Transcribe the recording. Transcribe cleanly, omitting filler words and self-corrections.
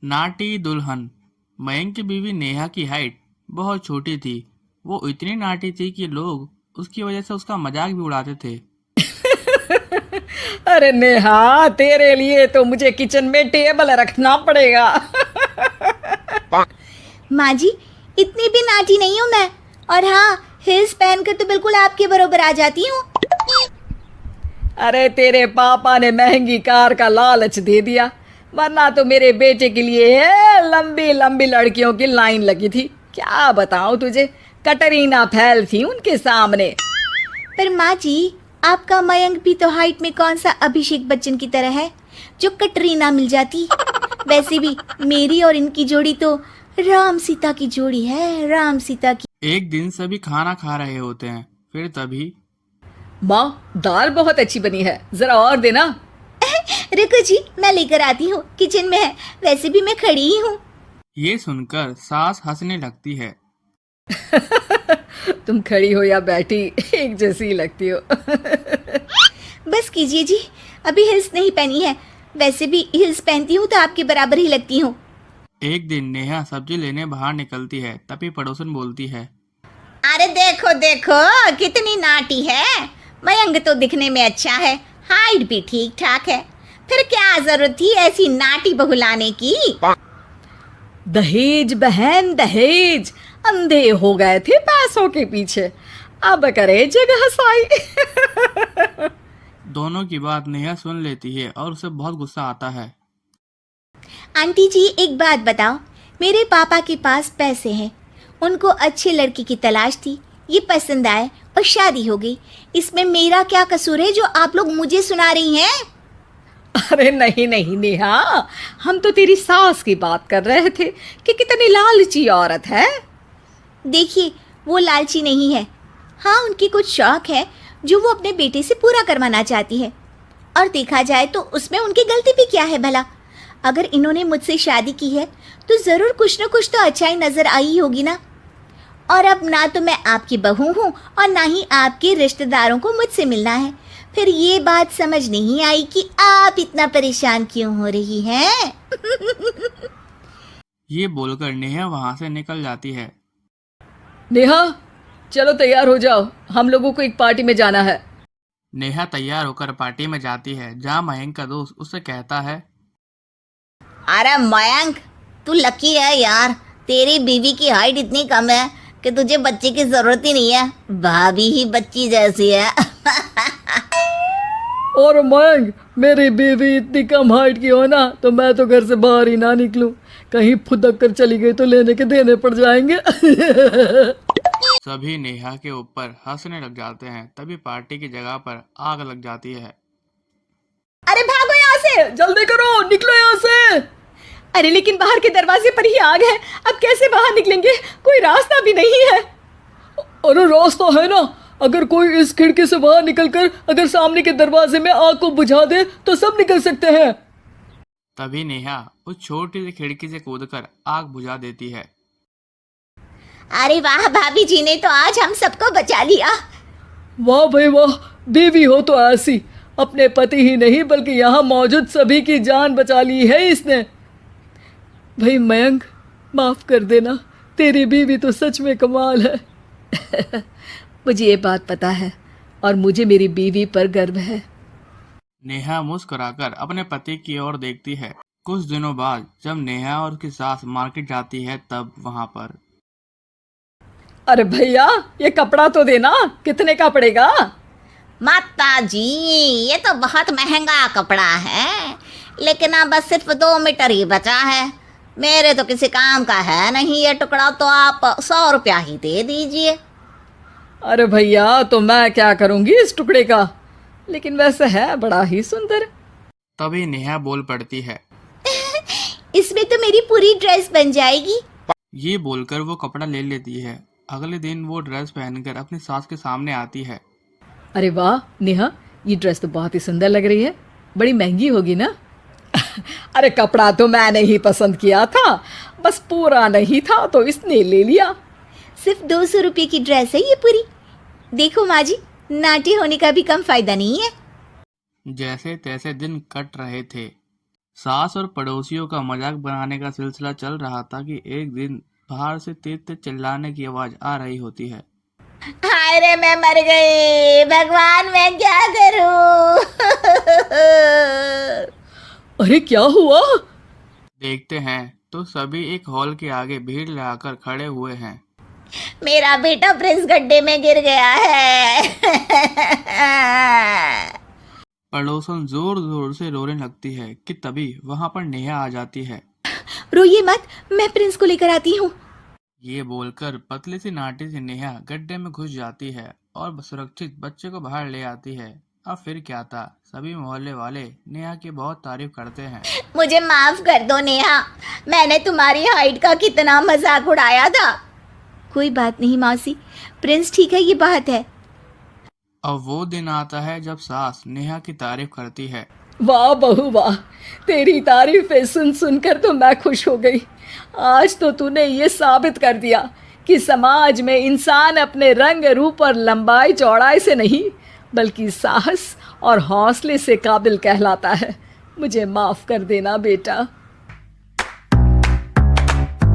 नाटी दुल्हन। मयंक की बीवी नेहा की हाइट बहुत छोटी थी। वो इतनी नाटी थी कि लोग उसकी वजह से उसका मजाक भी उड़ाते थे। अरे नेहा, तेरे लिए तो मुझे किचन में टेबल रखना पड़ेगा। माँ जी, इतनी भी नाटी नहीं हूँ मैं। और हाँ, हिल्स पहनकर तो बिल्कुल आपके बराबर आ जाती हूँ। अरे तेरे पापा ने महंगी कार का लालच दे दिया, वरना तो मेरे बेटे के लिए लंबी लंबी लड़कियों की लाइन लगी थी। क्या बताऊं तुझे, कटरीना फैल थी उनके सामने। पर माँ जी, आपका मयंक भी तो हाइट में कौन सा अभिषेक बच्चन की तरह है जो कटरीना मिल जाती। वैसे भी मेरी और इनकी जोड़ी तो राम सीता की जोड़ी है, राम सीता की। एक दिन सभी खाना खा रहे होते हैं, फिर तभी माँ, दाल बहुत अच्छी बनी है, जरा और देना। रुको जी, मैं लेकर आती हूँ, किचन में है। वैसे भी मैं खड़ी ही हूँ। ये सुनकर सास हंसने लगती है। तुम खड़ी हो या बैठी, एक जैसी लगती हो। बस कीजिए जी, अभी हिल्स नहीं पहनी है। वैसे भी हिल्स पहनती हूँ तो आपके बराबर ही लगती हूँ। एक दिन नेहा सब्जी लेने बाहर निकलती है, तभी पड़ोसन बोलती है। अरे देखो देखो, कितनी नाटी है। मयंक तो दिखने में अच्छा है, हाइट भी ठीक ठाक है। फिर क्या जरूरत थी ऐसी नाटी बहू लाने की। दहेज बहन, दहेज। अंधे हो गए थे पैसों के पीछे, अब करे जगह साई। दोनों की बात नेहा सुन लेती है और उसे बहुत गुस्सा आता है। आंटी जी, एक बात बताओ, मेरे पापा के पास पैसे हैं, उनको अच्छी लड़की की तलाश थी, ये पसंद आए और शादी हो गई। इसमें मेरा क्या कसूर है जो आप लोग मुझे सुना रही हैं। अरे नहीं नहीं नेहा, हम तो तेरी सास की बात कर रहे थे कि कितनी लालची औरत है। देखिए, वो लालची नहीं है। हाँ, उनकी कुछ शौक है जो वो अपने बेटे से पूरा करवाना चाहती है। और देखा जाए तो उसमें उनकी गलती भी क्या है भला। अगर इन्होंने मुझसे शादी की है तो ज़रूर कुछ न कुछ तो अच्छाई नज़र आई होगी ना। और अब ना तो मैं आपकी बहू हूँ और ना ही आपके रिश्तेदारों को मुझसे मिलना है। फिर ये बात समझ नहीं आई कि आप इतना परेशान क्यों हो रही हैं। ये बोलकर नेहा वहां से निकल जाती है। नेहा, चलो तैयार हो जाओ, हम लोगों को एक पार्टी में जाना है। नेहा तैयार होकर पार्टी में जाती है, जहाँ मयंक का दोस्त उससे कहता है। अरे मयंक, तू लकी है यार, तेरी बीवी की हाइट इतनी कम है कि तुझे बच्चे की जरूरत ही नहीं है। भाभी ही बच्ची जैसी है। और मयंक, मेरी बीवी इतनी कम हाइट की हो ना तो मैं तो घर से बाहर ही ना निकलूं, कहीं फुदक कर चली गई तो लेने के देने पड़ जाएंगे। सभी नेहा के ऊपर हंसने लग जाते हैं, तभी पार्टी की जगह पर आग लग जाती है। अरे भागो यहाँ से। जल्दी करो, निकलो यहाँ से। अरे लेकिन बाहर के दरवाजे पर ही आग है, अब कैसे बाहर निकलेंगे? कोई रास्ता भी नहीं है। अरे रास्ता है ना, अगर कोई इस खिड़की से बाहर निकलकर अगर सामने के दरवाजे में आग को बुझा दे तो सब निकल सकते हैं। तभी नेहा उस छोटी सी खिड़की से कूदकर आग बुझा देती है। अरे वाह, भाभी जी ने तो आज हम सबको बचा लिया। वाह भाई वाह, बीवी हो तो ऐसी, अपने पति ही नहीं बल्कि यहाँ मौजूद सभी की जान बचा ली है इसने। भाई मयंक, माफ कर देना, तेरी बीवी तो सच में कमाल है। मुझे ये बात पता है और मुझे मेरी बीवी पर गर्व है। नेहा मुस्कुराकर अपने पति की ओर देखती है। कुछ दिनों बाद जब नेहा और उसकी सास मार्केट जाती है, तब वहां पर अरे भैया, ये कपड़ा तो देना, कितने का पड़ेगा? माता जी, ये तो बहुत महंगा कपड़ा है, लेकिन अब बस सिर्फ 2 मीटर ही बचा है। मेरे तो किसी काम का है नहीं ये टुकड़ा, तो आप 100 रुपया ही दे दीजिए। अरे भैया, तो मैं क्या करूंगी इस टुकड़े का, लेकिन वैसे है बड़ा ही सुंदर। तभी नेहा बोल पड़ती है। इसमें तो मेरी पूरी ड्रेस बन जाएगी। ये बोलकर वो कपड़ा ले लेती है। अगले दिन वो ड्रेस पहनकर अपनी सास के सामने आती है। अरे वाह नेहा, ये ड्रेस तो बहुत ही सुंदर लग रही है, बड़ी महंगी होगी ना? अरे कपड़ा तो मैंने ही पसंद किया था, बस पूरा नहीं था तो इसने ले लिया। सिर्फ 200 रुपये की ड्रेस है ये पूरी। देखो माँ जी, नाटी होने का भी कम फायदा नहीं है। जैसे तैसे दिन कट रहे थे। सास और पड़ोसियों का मजाक बनाने का सिलसिला चल रहा था कि एक दिन बाहर से तेज तेज चिल्लाने की आवाज आ रही होती है। हाय रे, मैं मर गई, भगवान मैं क्या करूं? अरे क्या हुआ? देखते हैं तो सभी एक हॉल के आगे भीड़ लगाकर खड़े हुए हैं। मेरा बेटा प्रिंस गड्ढे में गिर गया है। पड़ोसन जोर जोर से रोने लगती है कि तभी वहां पर नेहा आ जाती है। रोइए मत, मैं प्रिंस को लेकर आती हूँ। ये बोलकर पतली सी नाटी से नेहा गड्ढे में घुस जाती है और सुरक्षित बच्चे को बाहर ले आती है। अब फिर क्या था, सभी मोहल्ले वाले नेहा की बहुत तारीफ करते हैं। मुझे माफ कर दो नेहा, मैंने तुम्हारी हाइट का कितना मजाक उड़ाया था। कोई बात नहीं मौसी, प्रिंस ठीक है, ये बात है। अब वो दिन आता है जब सास नेहा की तारीफ करती है। वाह बहू वाह, तेरी तारीफें सुन सुनकर तो मैं खुश हो गई। आज तो तूने ये साबित कर दिया कि समाज में इंसान अपने रंग रूप और लंबाई चौड़ाई से नहीं बल्कि साहस और हौसले से काबिल कहलाता है। मुझे माफ़ कर देना बेटा।